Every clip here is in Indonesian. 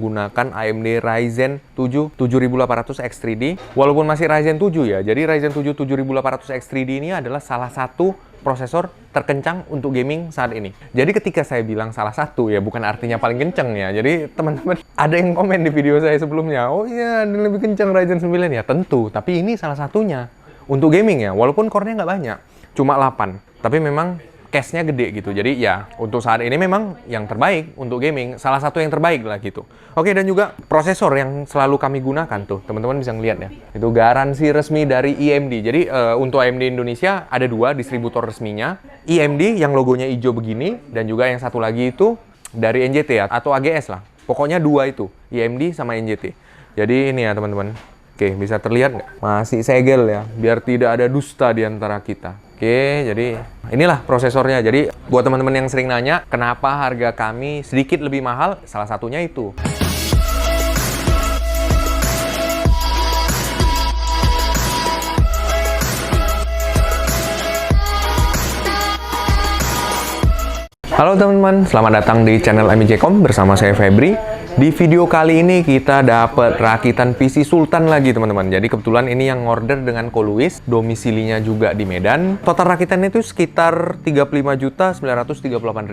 menggunakan AMD Ryzen 7 7800X3D. Walaupun masih Ryzen 7 ya, jadi Ryzen 7 7800X3D ini adalah salah satu prosesor terkencang untuk gaming saat ini. Jadi ketika saya bilang salah satu ya bukan artinya paling kencang ya. Jadi teman-teman ada yang komen di video saya sebelumnya, oh iya ini lebih kencang Ryzen 9 ya. Tentu, tapi ini salah satunya untuk gaming ya. Walaupun core-nya nggak banyak, cuma 8. Tapi memang cache-nya gede gitu. Jadi ya untuk saat ini memang yang terbaik untuk gaming, salah satu yang terbaik lah gitu. Oke, dan juga prosesor yang selalu kami gunakan tuh, teman-teman bisa ngeliat ya. Itu garansi resmi dari AMD. Jadi untuk AMD Indonesia ada 2 distributor resminya. AMD yang logonya hijau begini, dan juga yang satu lagi itu dari NJT ya, atau AGS lah. Pokoknya 2 itu, AMD sama NJT. Jadi ini ya teman-teman. Oke, bisa terlihat nggak? Masih segel ya, biar tidak ada dusta di antara kita. Oke, jadi inilah prosesornya. Jadi buat teman-teman yang sering nanya, kenapa harga kami sedikit lebih mahal? Salah satunya itu. Halo teman-teman, selamat datang di channel MIJ.com bersama saya Febri. Di video kali ini kita dapat rakitan PC Sultan lagi teman-teman. Jadi kebetulan ini yang order dengan Koluis, domisilinya juga di Medan. Total rakitannya itu sekitar 35.938.000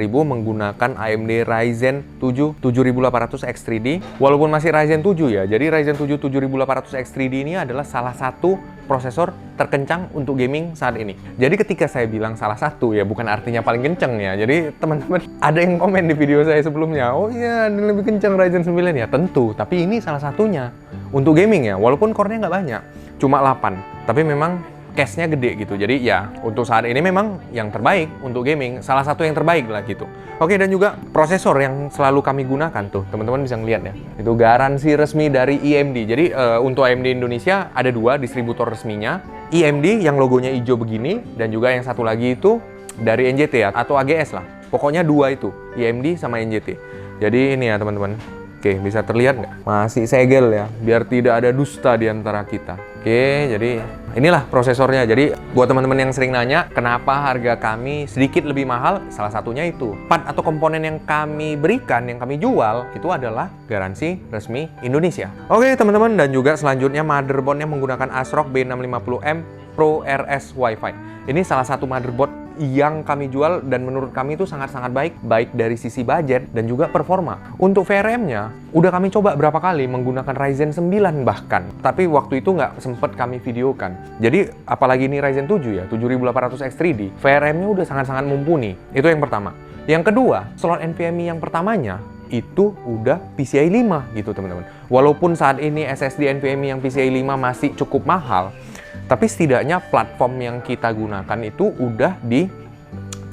menggunakan AMD Ryzen 7 7800X3D. Walaupun masih Ryzen 7 ya, jadi Ryzen 7 7800X3D ini adalah salah satu prosesor terkencang untuk gaming saat ini. Jadi ketika saya bilang salah satu ya bukan artinya paling kencang ya. Jadi teman-teman ada yang komen di video saya sebelumnya, oh iya ini lebih kencang Ryzen 9 ya. Tentu, tapi ini salah satunya untuk gaming ya. Walaupun core-nya nggak banyak, cuma 8. Tapi memang cache-nya gede gitu. Jadi ya untuk saat ini memang yang terbaik untuk gaming, salah satu yang terbaik lah gitu. Oke, dan juga prosesor yang selalu kami gunakan tuh, teman-teman bisa ngeliat ya. Itu garansi resmi dari AMD. Jadi untuk AMD Indonesia ada 2 distributor resminya. AMD yang logonya hijau begini, dan juga yang satu lagi itu dari NJT ya, atau AGS lah. Pokoknya 2 itu, AMD sama NJT. Jadi ini ya teman-teman. Oke, bisa terlihat nggak? Masih segel ya, biar tidak ada dusta di antara kita. Oke, jadi inilah prosesornya. Jadi buat teman-teman yang sering nanya, kenapa harga kami sedikit lebih mahal? Salah satunya itu. Part atau komponen yang kami berikan, yang kami jual, itu adalah garansi resmi Indonesia. Oke teman-teman, dan juga selanjutnya motherboardnya menggunakan ASRock B650M Pro RS Wi-Fi. Ini salah satu motherboard yang kami jual dan menurut kami itu sangat-sangat baik dari sisi budget dan juga performa. Untuk VRM-nya, udah kami coba berapa kali menggunakan Ryzen 9 bahkan. Tapi waktu itu nggak sempet kami videokan. Jadi, apalagi ini Ryzen 7 ya, 7800X3D, VRM-nya udah sangat-sangat mumpuni. Itu yang pertama. Yang kedua, slot NVMe yang pertamanya, itu udah PCIe 5 gitu teman-teman. Walaupun saat ini SSD NVMe yang PCIe 5 masih cukup mahal, tapi setidaknya platform yang kita gunakan itu udah di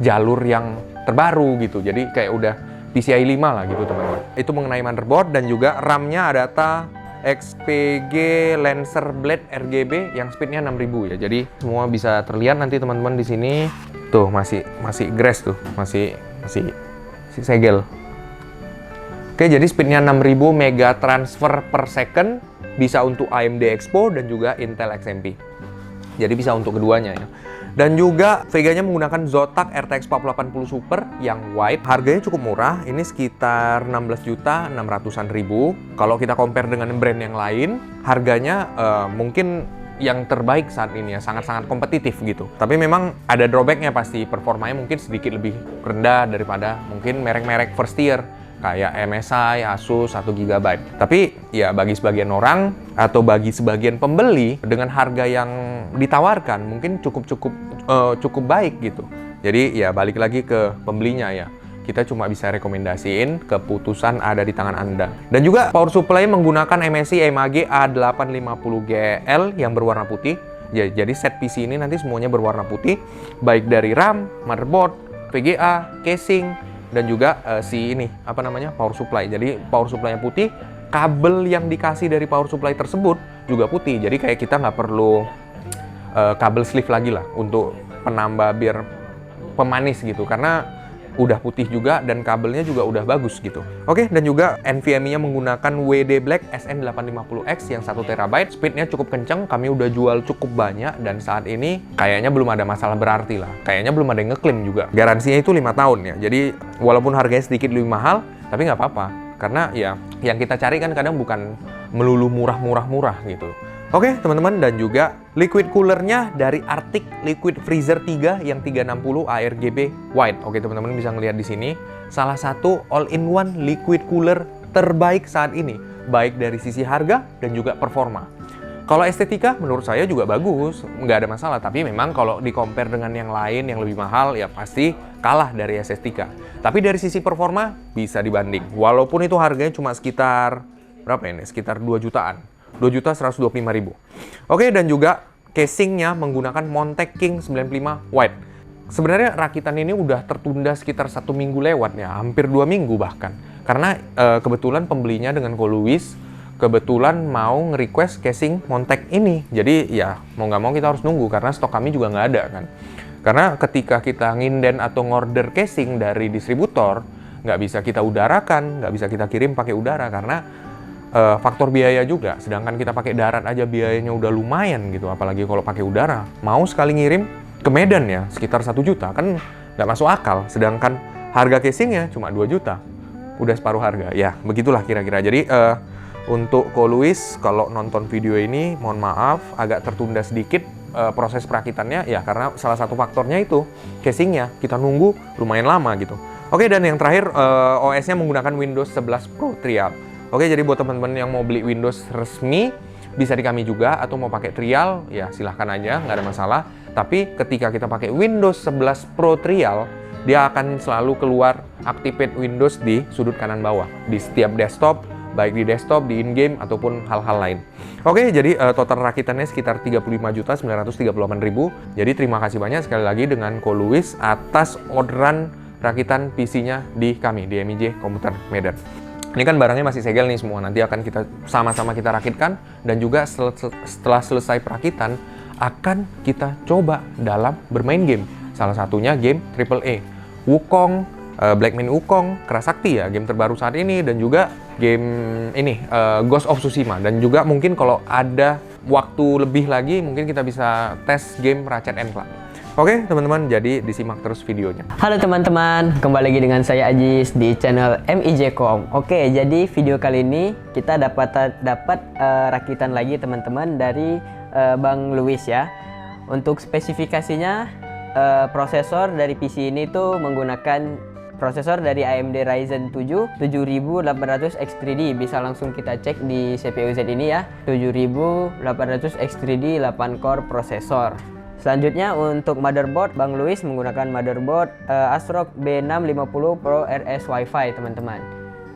jalur yang terbaru gitu. Jadi kayak udah PCIe 5 lah gitu teman-teman. Itu mengenai motherboard, dan juga RAM-nya Adata XPG Lancer Blade RGB yang speednya 6000 ya. Jadi semua bisa terlihat nanti teman-teman di sini. Tuh masih grace tuh, masih segel. Oke, jadi speednya 6000 mega transfer per second, bisa untuk AMD Expo dan juga Intel XMP. Jadi bisa untuk keduanya ya. Dan juga Vega-nya menggunakan Zotac RTX 4080 Super yang white. Harganya cukup murah, ini sekitar 16.600.000. Kalau kita compare dengan brand yang lain, harganya mungkin yang terbaik saat ini ya, sangat-sangat kompetitif gitu. Tapi memang ada drawback-nya pasti, performanya mungkin sedikit lebih rendah daripada mungkin merek-merek first tier kayak MSI, Asus, 1 GB. Tapi ya bagi sebagian orang atau bagi sebagian pembeli dengan harga yang ditawarkan mungkin cukup baik gitu. Jadi ya balik lagi ke pembelinya ya. Kita cuma bisa rekomendasiin, keputusan ada di tangan Anda. Dan juga power supply menggunakan MSI MAG A850GL yang berwarna putih. Ya, jadi set PC ini nanti semuanya berwarna putih, baik dari RAM, motherboard, VGA, casing, dan juga power supply. Jadi power supply-nya putih, kabel yang dikasih dari power supply tersebut juga putih. Jadi kayak kita nggak perlu kabel sleeve lagi lah untuk penambah biar pemanis gitu, karena udah putih juga dan kabelnya juga udah bagus gitu. Oke, dan juga NVMe-nya menggunakan WD Black SN850X yang 1 TB. Speednya cukup kencang, kami udah jual cukup banyak dan saat ini kayaknya belum ada masalah berarti lah. Kayaknya belum ada yang ngeklaim juga. Garansinya itu 5 tahun ya. Jadi walaupun harganya sedikit lebih mahal, tapi nggak apa-apa. Karena ya yang kita cari kan kadang bukan melulu murah gitu. Oke teman-teman, dan juga liquid coolernya dari Arctic Liquid Freezer 3 yang 360 ARGB White. Oke teman-teman bisa ngelihat di sini, salah satu all-in-one liquid cooler terbaik saat ini, baik dari sisi harga dan juga performa. Kalau estetika menurut saya juga bagus, nggak ada masalah. Tapi memang kalau di-compare dengan yang lain yang lebih mahal, ya pasti kalah dari estetika. Tapi dari sisi performa bisa dibanding. Walaupun itu harganya cuma sekitar, berapa ini? Sekitar 2 jutaan. 2.125.000. Oke, dan juga casingnya menggunakan Montech King 95 White. Sebenarnya rakitan ini udah tertunda sekitar 1 minggu lewat ya, hampir 2 minggu bahkan. Karena kebetulan pembelinya dengan Coluis kebetulan mau nge-request casing Montech ini. Jadi ya mau nggak mau kita harus nunggu karena stok kami juga nggak ada kan. Karena ketika kita nginden atau ngorder casing dari distributor, nggak bisa kita udarakan, nggak bisa kita kirim pakai udara karena faktor biaya juga. Sedangkan kita pakai darat aja biayanya udah lumayan gitu, apalagi kalau pakai udara. Mau sekali ngirim ke Medan ya sekitar 1 juta, kan nggak masuk akal. Sedangkan harga casingnya cuma 2 juta, udah separuh harga. Ya begitulah kira-kira. Jadi untuk Coluis, kalau nonton video ini, mohon maaf agak tertunda sedikit proses perakitannya ya karena salah satu faktornya itu casingnya kita nunggu lumayan lama gitu. Oke, dan yang terakhir OS-nya menggunakan Windows 11 Pro Trial. Oke, jadi buat teman-teman yang mau beli Windows resmi bisa di kami juga, atau mau pakai trial ya silahkan aja, nggak ada masalah. Tapi ketika kita pakai Windows 11 Pro Trial, dia akan selalu keluar activate Windows di sudut kanan bawah di setiap desktop, baik di desktop, di in-game, ataupun hal-hal lain. Oke, jadi total rakitannya sekitar 35.938.000. Jadi terima kasih banyak sekali lagi dengan Coluis atas orderan rakitan PC-nya di kami, di MIJ Komputer Medan. Ini kan barangnya masih segel nih semua, nanti akan kita sama-sama kita rakitkan, dan juga setelah selesai perakitan akan kita coba dalam bermain game. Salah satunya game AAA, Wukong, Black Myth Wukong, Kerasakti ya, game terbaru saat ini, dan juga game ini Ghost of Tsushima, dan juga mungkin kalau ada waktu lebih lagi mungkin kita bisa tes game Ratchet & Clank. Oke teman-teman, jadi disimak terus videonya. Halo teman-teman, kembali lagi dengan saya Ajis di channel MIJ.com. Oke, jadi video kali ini kita dapat rakitan lagi teman-teman dari Bang Louis ya. Untuk spesifikasinya, prosesor dari PC ini tuh menggunakan prosesor dari AMD Ryzen 7 7800X3D. Bisa langsung kita cek di CPU-Z ini ya, 7800X3D 8 core prosesor. Selanjutnya untuk motherboard, Bang Louis menggunakan motherboard ASRock B650 Pro RS Wi-Fi teman-teman.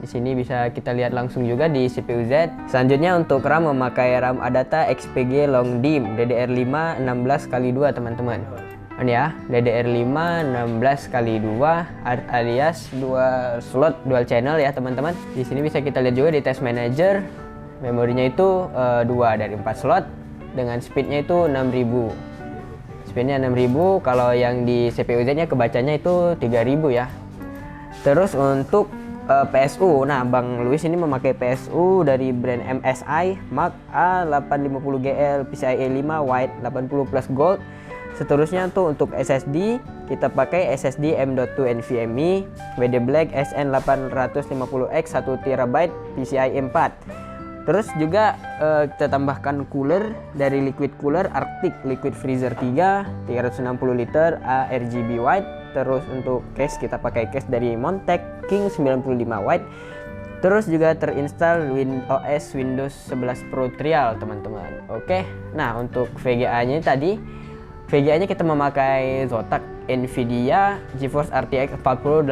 Di sini bisa kita lihat langsung juga di CPU-Z. Selanjutnya untuk RAM memakai RAM Adata XPG Long DIMM DDR5 16x2 teman-teman. Ini ya, DDR5 16x2 alias 2 slot dual channel ya teman-teman. Di sini bisa kita lihat juga di test manager, memorinya itu 2 dari 4 slot dengan speednya itu 6000. Speednya 6000, kalau yang di CPU-Z-nya kebacanya itu 3000 ya. Terus untuk PSU, nah Bang Louis ini memakai PSU dari brand MSI Mark A850GL PCIe 5 White 80 plus Gold. Seterusnya tuh untuk SSD kita pakai SSD M.2 NVMe WD Black SN850X 1TB PCIe 4. Terus juga kita tambahkan cooler dari liquid cooler Arctic Liquid Freezer 3 360 liter ARGB White. Terus untuk case kita pakai case dari Montech King 95 White. Terus juga terinstall OS Windows 11 Pro Trial teman-teman. Oke, nah untuk VGA-nya tadi, VGA-nya kita memakai Zotac Nvidia GeForce RTX 4080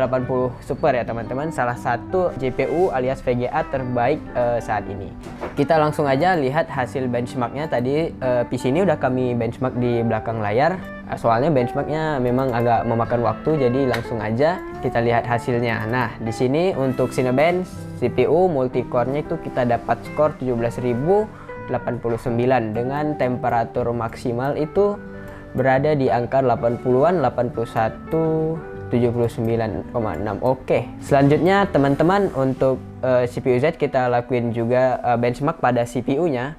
Super ya teman-teman, salah satu GPU alias VGA terbaik saat ini. Kita langsung aja lihat hasil benchmarknya. Tadi PC ini udah kami benchmark di belakang layar, soalnya benchmarknya memang agak memakan waktu, jadi langsung aja kita lihat hasilnya. Nah di sini untuk Cinebench CPU multicore-nya itu kita dapat skor 17.089 dengan temperatur maksimal itu berada di angka 80-an, 81 79,6. Oke, selanjutnya teman-teman untuk CPU Z kita lakuin juga benchmark pada CPU-nya.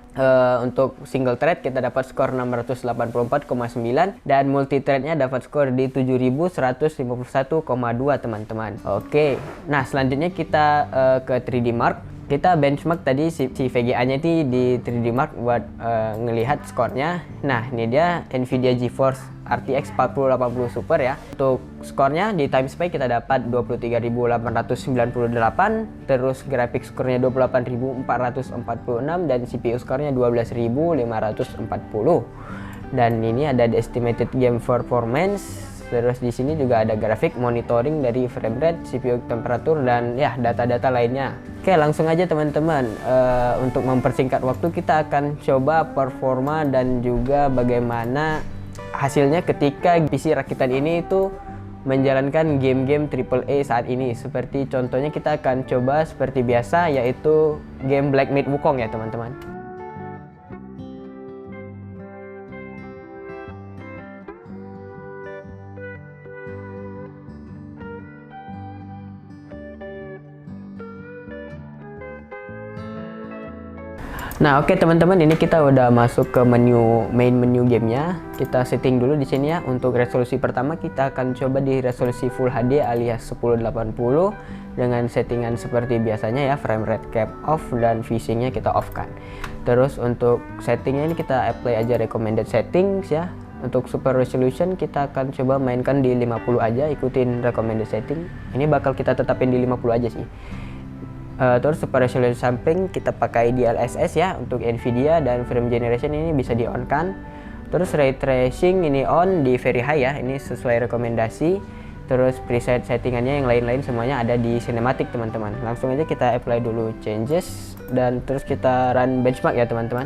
Untuk single thread kita dapat skor 684,9 dan multi threadnya dapat skor di 7151,2 teman-teman. Oke, nah selanjutnya kita ke 3D Mark. Kita benchmark tadi si VGA-nya di 3D Mark buat ngelihat skornya. Nah, ini dia Nvidia GeForce RTX 4080 Super ya. Untuk skornya di time spy kita dapat 23.898, terus grafik skornya 28.446 dan CPU skornya 12.540. Dan ini ada the estimated game performance. Terus di sini juga ada grafik monitoring dari frame rate, CPU temperatur dan ya data-data lainnya. Oke, langsung aja teman-teman. Untuk mempersingkat waktu kita akan coba performa dan juga bagaimana hasilnya ketika PC rakitan ini itu menjalankan game-game AAA saat ini. Seperti contohnya kita akan coba seperti biasa, yaitu game Black Myth Wukong ya teman-teman. Nah, oke teman-teman, ini kita udah masuk ke main menu gamenya. Kita setting dulu di sini ya. Untuk resolusi pertama kita akan coba di resolusi Full HD alias 1080 dengan settingan seperti biasanya ya, frame rate cap off dan VSync-nya kita off kan. Terus untuk settingnya ini kita apply aja recommended settings ya. Untuk super resolution kita akan coba mainkan di 50 aja, ikutin recommended setting. Ini bakal kita tetapin di 50 aja sih. Terus super resolution sampling kita pakai DLSS ya untuk Nvidia, dan frame generation ini bisa di on kan. Terus ray tracing ini on di very high ya, ini sesuai rekomendasi. Terus preset settingannya yang lain-lain semuanya ada di cinematic teman-teman. Langsung aja kita apply dulu changes dan terus kita run benchmark ya teman-teman.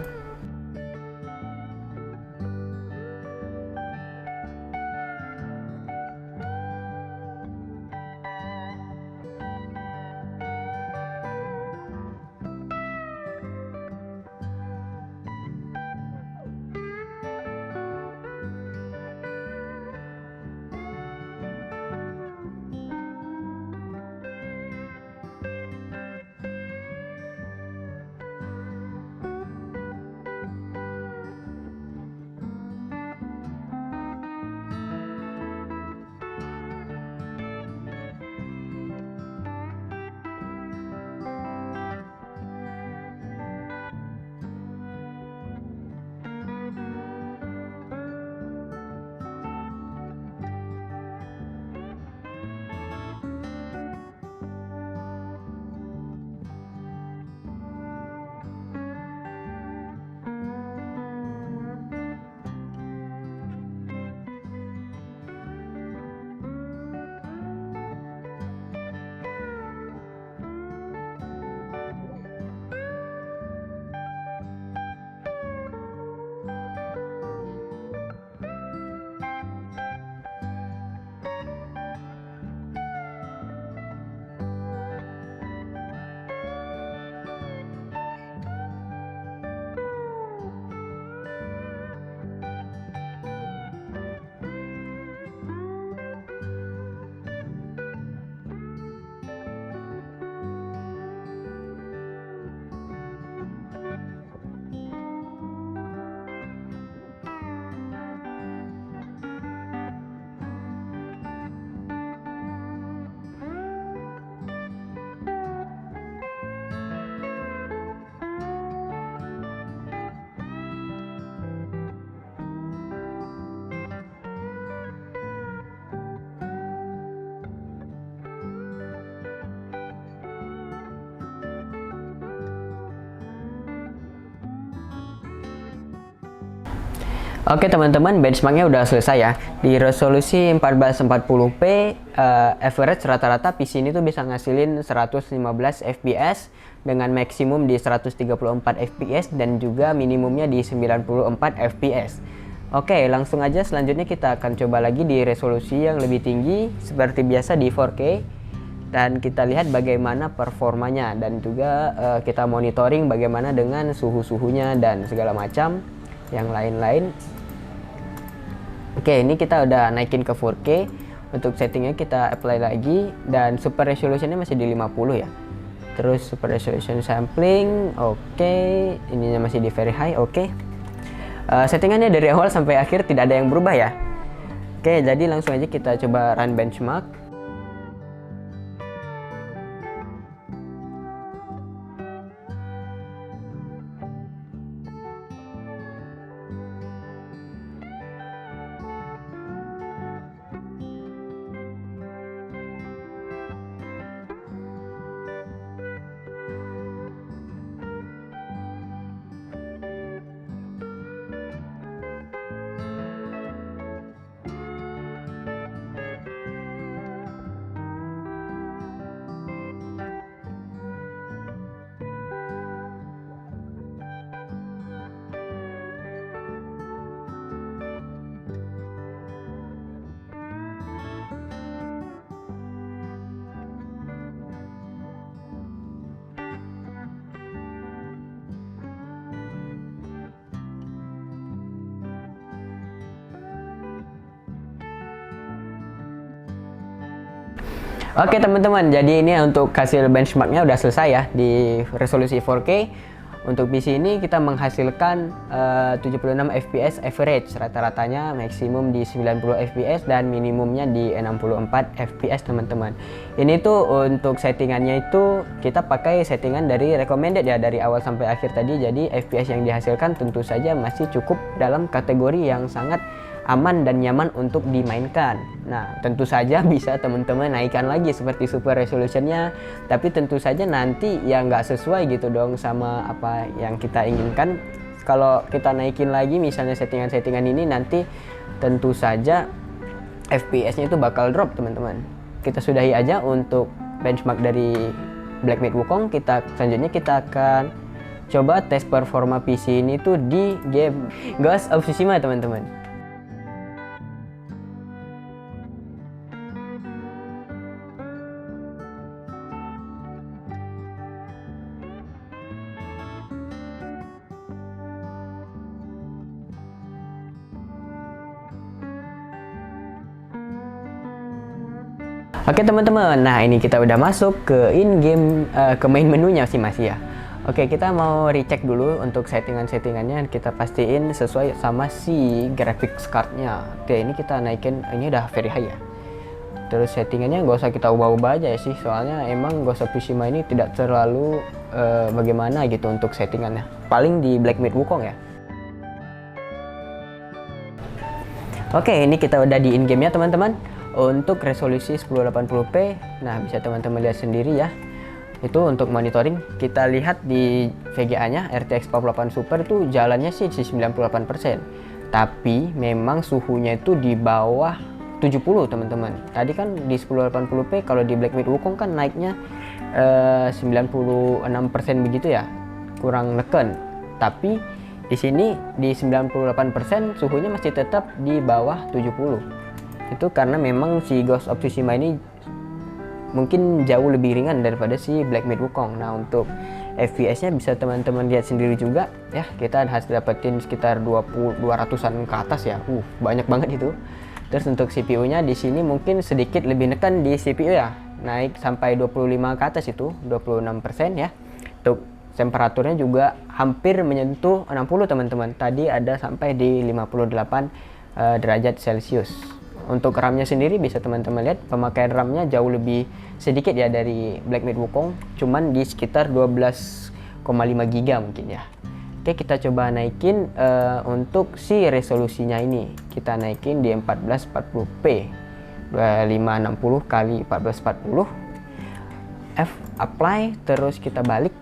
Oke teman-teman, benchmarknya udah selesai ya. Di resolusi 1440p, average rata-rata PC ini tuh bisa ngasilin 115 fps dengan maksimum di 134 fps dan juga minimumnya di 94 fps. Oke, langsung aja selanjutnya kita akan coba lagi di resolusi yang lebih tinggi seperti biasa di 4K. Dan kita lihat bagaimana performanya dan juga kita monitoring bagaimana dengan suhu-suhunya dan segala macam yang lain-lain. Oke, ini kita udah naikin ke 4K. Untuk settingnya kita apply lagi, dan super resolutionnya masih di 50 ya. Terus super resolution sampling, oke. Ininya masih di very high, oke. Settingannya dari awal sampai akhir tidak ada yang berubah ya. Oke, jadi langsung aja kita coba run benchmark. Oke teman-teman, jadi ini untuk hasil benchmarknya udah selesai ya di resolusi 4K. Untuk PC ini kita menghasilkan 76 fps average, rata-ratanya maksimum di 90 fps dan minimumnya di 64 fps teman-teman. Ini tuh untuk settingannya itu kita pakai settingan dari recommended ya, dari awal sampai akhir tadi. Jadi fps yang dihasilkan tentu saja masih cukup dalam kategori yang sangat aman dan nyaman untuk dimainkan. Nah, tentu saja bisa teman-teman naikkan lagi seperti super resolutionnya, tapi tentu saja nanti ya nggak sesuai gitu dong sama apa yang kita inginkan. Kalau kita naikin lagi misalnya settingan-settingan ini, nanti tentu saja FPS-nya itu bakal drop teman-teman. Kita sudahi aja untuk benchmark dari Black Myth Wukong. Selanjutnya kita akan coba tes performa PC ini tuh di game Ghost of Tsushima teman-teman. Oke teman-teman, nah ini kita udah masuk ke in-game, ke main menunya sih masih ya. Oke, kita mau recheck dulu untuk settingannya, kita pastiin sesuai sama si graphics cardnya. Oke, ini kita naikin, ini udah very high ya. Terus settingannya gak usah kita ubah-ubah aja ya sih, soalnya emang Ghost of Tsushima ini tidak terlalu bagaimana gitu untuk settingannya. Paling di Black Myth Wukong ya. Oke, ini kita udah di in-game-nya teman-teman. Untuk resolusi 1080p, nah bisa teman-teman lihat sendiri ya. Itu untuk monitoring, kita lihat di VGA-nya RTX 48 Super itu jalannya sih di 98%. Tapi memang suhunya itu di bawah 70 teman-teman. Tadi kan di 1080p, kalau di Black Myth Wukong kan naiknya 96% begitu ya. Kurang neken. Tapi di sini di 98% suhunya masih tetap di bawah 70. Itu karena memang si Ghost of Tsushima ini mungkin jauh lebih ringan daripada si Black Myth Wukong. Nah, untuk FPS-nya bisa teman-teman lihat sendiri juga ya, kita harus dapetin sekitar 200-an ke atas ya. Banyak banget itu. Terus untuk CPU-nya di sini mungkin sedikit lebih neken di CPU ya. Naik sampai 25 ke atas itu, 26% ya. Untuk temperaturnya juga hampir menyentuh 60 teman-teman. Tadi ada sampai di 58 derajat Celcius. Untuk RAM-nya sendiri bisa teman-teman lihat pemakaian RAM-nya jauh lebih sedikit ya dari Black Myth Wukong, cuman di sekitar 12,5 GB mungkin ya. Oke, kita coba naikin untuk si resolusinya ini. Kita naikin di 1440p 2560 kali 1440. F apply, terus kita balik.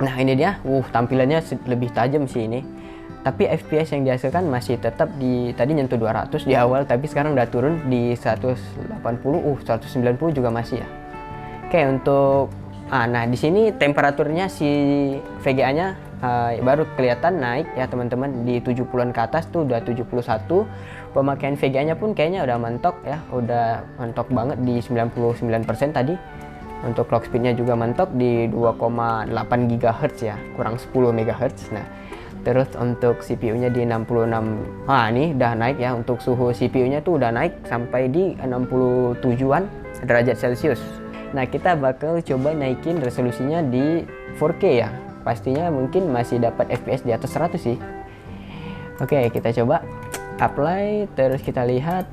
Nah, ini dia. Tampilannya lebih tajam sih ini. Tapi FPS yang dihasilkan masih tetap di, tadi nyentuh 200 di awal, tapi sekarang udah turun di 180, 190 juga masih ya. Oke, untuk nah di sini temperaturnya si VGA-nya baru kelihatan naik ya teman-teman, di 70-an ke atas tuh udah 71. Pemakaian VGA-nya pun kayaknya udah mentok ya, udah mentok banget di 99% tadi. Untuk clock speed-nya juga mentok di 2,8 GHz ya, kurang 10 MHz. Nah, Terus untuk CPU-nya di 66. Ini udah naik ya, untuk suhu CPU-nya tuh udah naik sampai di 67-an derajat Celcius. Nah, kita bakal coba naikin resolusinya di 4K ya. Pastinya mungkin masih dapat FPS di atas 100 sih. Oke, kita coba apply, terus kita lihat.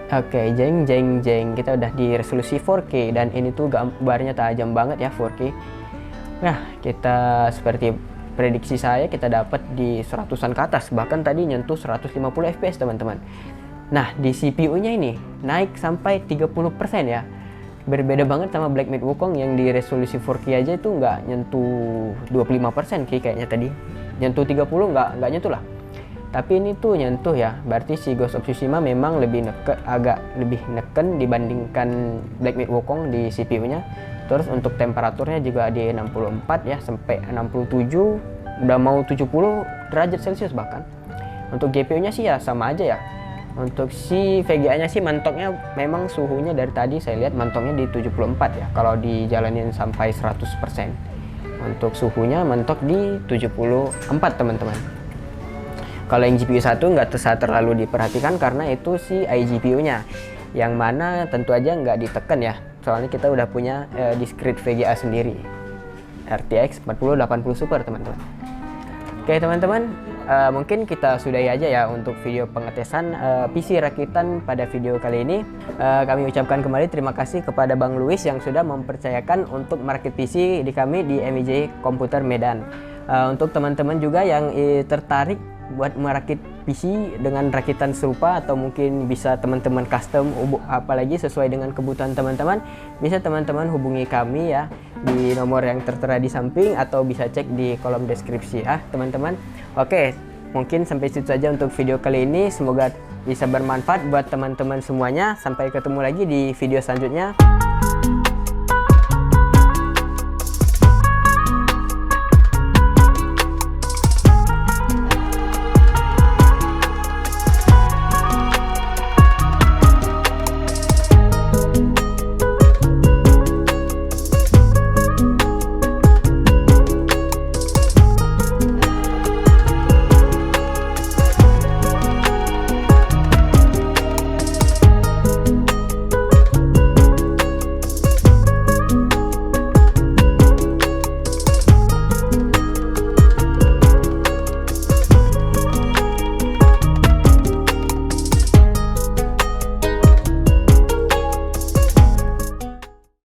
Oke, jeng. Kita udah di resolusi 4K dan ini tuh gambarnya tajam banget ya 4K. Nah, kita seperti prediksi saya kita dapat di 100-an ke atas, bahkan tadi nyentuh 150 fps teman-teman. Nah, di CPU-nya ini naik sampai 30% ya. Berbeda banget sama Black Myth Wukong yang di resolusi 4K aja itu nggak nyentuh 25% kayaknya tadi. Nyentuh 30 nggak nyentuh lah. Tapi ini tuh nyentuh ya, berarti si Ghost of Tsushima memang agak lebih neken dibandingkan Black Myth Wukong di CPU-nya. Terus untuk temperaturnya juga di 64 ya, sampai 67, udah mau 70 derajat Celcius bahkan. Untuk GPU-nya sih ya sama aja ya. Untuk si VGA-nya sih mentoknya memang suhunya dari tadi saya lihat mentoknya di 74 ya, kalau dijalanin sampai 100%. Untuk suhunya mentok di 74 teman-teman. Kalau yang GPU 1 nggak terlalu diperhatikan karena itu si iGPU-nya, yang mana tentu aja nggak diteken ya. Soalnya kita udah punya discrete VGA sendiri, RTX 4080 Super teman-teman. Oke teman-teman, mungkin kita sudahi aja ya untuk video pengetesan PC rakitan pada video kali ini. Kami ucapkan kembali terima kasih kepada Bang Louis yang sudah mempercayakan untuk merakit PC di kami di MIJ Komputer Medan. Untuk teman-teman juga yang tertarik buat merakit PC dengan rakitan serupa atau mungkin bisa teman-teman custom apalagi sesuai dengan kebutuhan teman-teman, bisa teman-teman hubungi kami ya di nomor yang tertera di samping atau bisa cek di kolom deskripsi ya teman-teman. Oke, mungkin sampai situ saja untuk video kali ini, semoga bisa bermanfaat buat teman-teman semuanya. Sampai ketemu lagi di video selanjutnya.